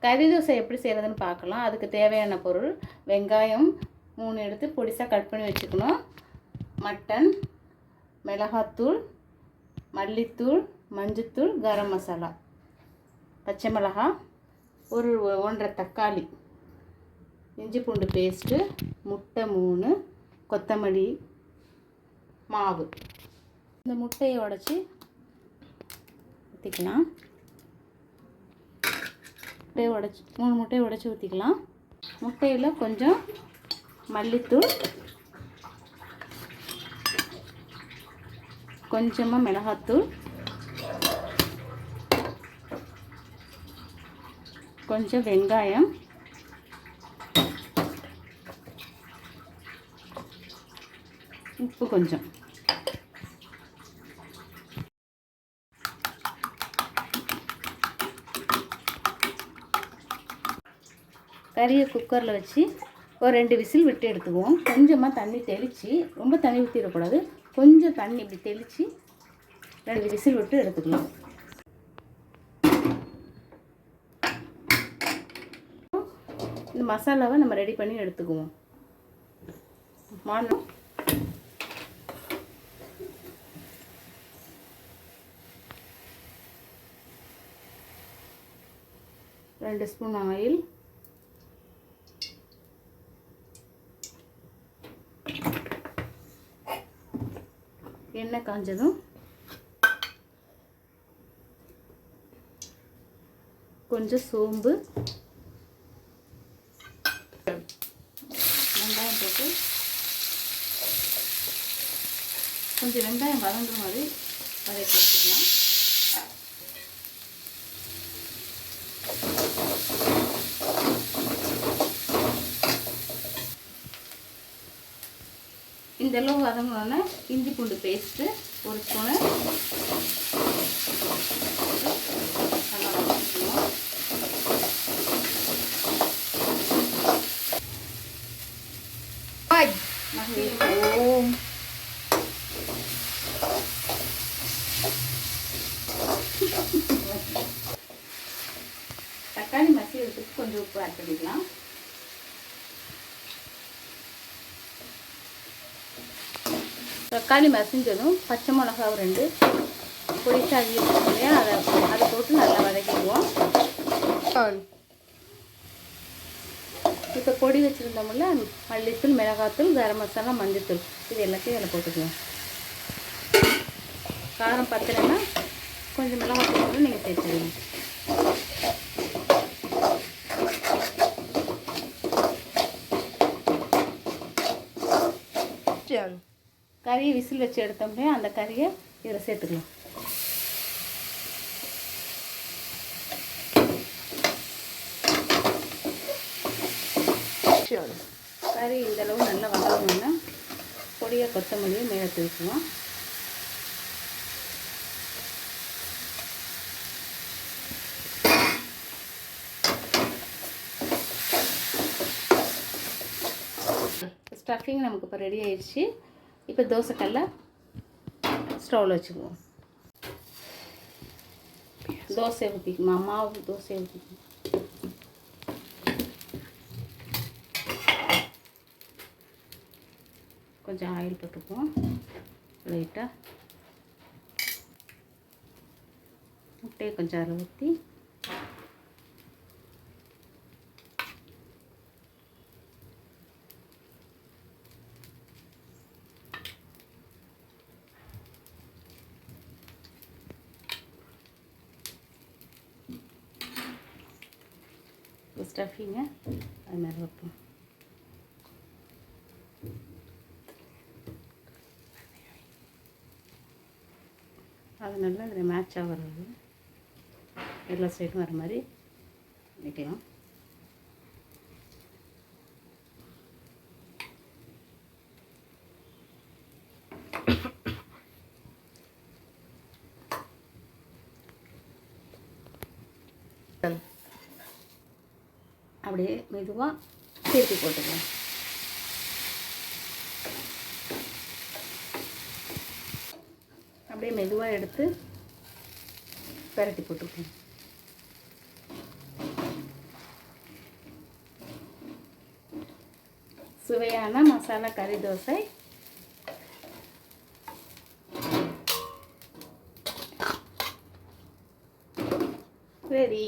கறி தோசை எப்படி செய்கிறதுன்னு பார்க்கலாம். அதுக்கு தேவையான பொருள் வெங்காயம் 3 எடுத்து பொடிசாக கட் பண்ணி வச்சுக்கணும். மட்டன், மிளகாத்தூள், மல்லித்தூள், மஞ்சத்தூள், கரம் மசாலா, பச்சை மிளகாய், 1.5 தக்காளி, இஞ்சி பூண்டு பேஸ்ட்டு, முட்டை 3, கொத்தமல்லி, மாவு. இந்த முட்டையை உடைச்சி ஊற்றிக்கலாம். 3 முட்டையை உடைச்சி ஊற்றிக்கலாம். முட்டையில் கொஞ்சம் மல்லித்தூள், கொஞ்சமாக மிளகாத்தூள், கொஞ்சம் வெங்காயம், உப்பு கொஞ்சம். கறியை குக்கரில் வச்சு ஒரு 2 விசில் விட்டு எடுத்துக்குவோம். கொஞ்சமாக தண்ணி தெளித்து, ரொம்ப தண்ணி ஊற்றிடக்கூடாது, கொஞ்சம் தண்ணி இப்படி தெளித்து 2 விசில் விட்டு எடுத்துக்கலாம். இந்த மசாலாவை நம்ம ரெடி பண்ணி எடுத்துக்குவோம். மானம் 2 ஸ்பூன் ஆயில், எண்ணெய் காஞ்சதும் கொஞ்சம் சோம்பு, வெங்காயம் போட்டு கொஞ்சம் வெங்காயம் வதங்குற மாதிரி வதக்கி வச்சுக்கலாம். இந்த அளவு வதங்கினோன்னே இஞ்சி பூண்டு பேஸ்ட்டு 1 ஸ்பூனு நல்லா வதக்கிக்கணும். தக்காளி மசிக்கிறதுக்கு கொஞ்சம் உப்பு ஆட் பண்ணிக்கலாம். தக்காளி மசிஞ்சதும் பச்சை மிளகாய் 2 பொடிசாகி இல்லையா, அதை போட்டு நல்லா வதக்கிடுவோம். இப்போ பொடி வச்சுருந்தோம்ல, மல்லித்தூள், மிளகாத்தூள், கரம் மசாலா, மஞ்சத்தூள், இது எல்லாத்தையும் அதில் போட்டுக்குவோம். காரம் பத்தலைன்னா கொஞ்சம் மிளகாத்தூள் கூட நீங்கள் சேர்த்துடுங்க. கறியை விசில் வச்சு எடுத்தோம்னா அந்த கறியை இதில் சேர்த்துக்கலாம். கறி இந்தளவு நல்லா வதங்கணும்னா பொடியை கொத்தமல்லியை மேலே தூக்குவோம். ஸ்டஃபிங் நமக்கு இப்போ ரெடி ஆயிடுச்சு. இப்போ தோசைக்கல்ல ஸ்டவ்வில் வச்சுக்குவோம். தோசை ஊற்றிக்குமா, மாவு தோசை ஊற்றிக்குவோம். கொஞ்சம் ஆயில் போட்டுக்குவோம் லைட்டாக. முட்டையை கொஞ்சம் அதில் ஊற்றி ஸ்டஃபிங்கை அது மாதிரி வைப்போம். அது நல்லா இதில் மேட்ச் ஆகிறது, எல்லா சைடும் வர மாதிரி வைக்கலாம். அப்படியே மெதுவாக சேர்த்து போட்டுக்கலாம். அப்படியே மெதுவாக எடுத்து பரட்டி போட்டுக்கலாம். சுவையான மசாலா கறி தோசை ரெடி.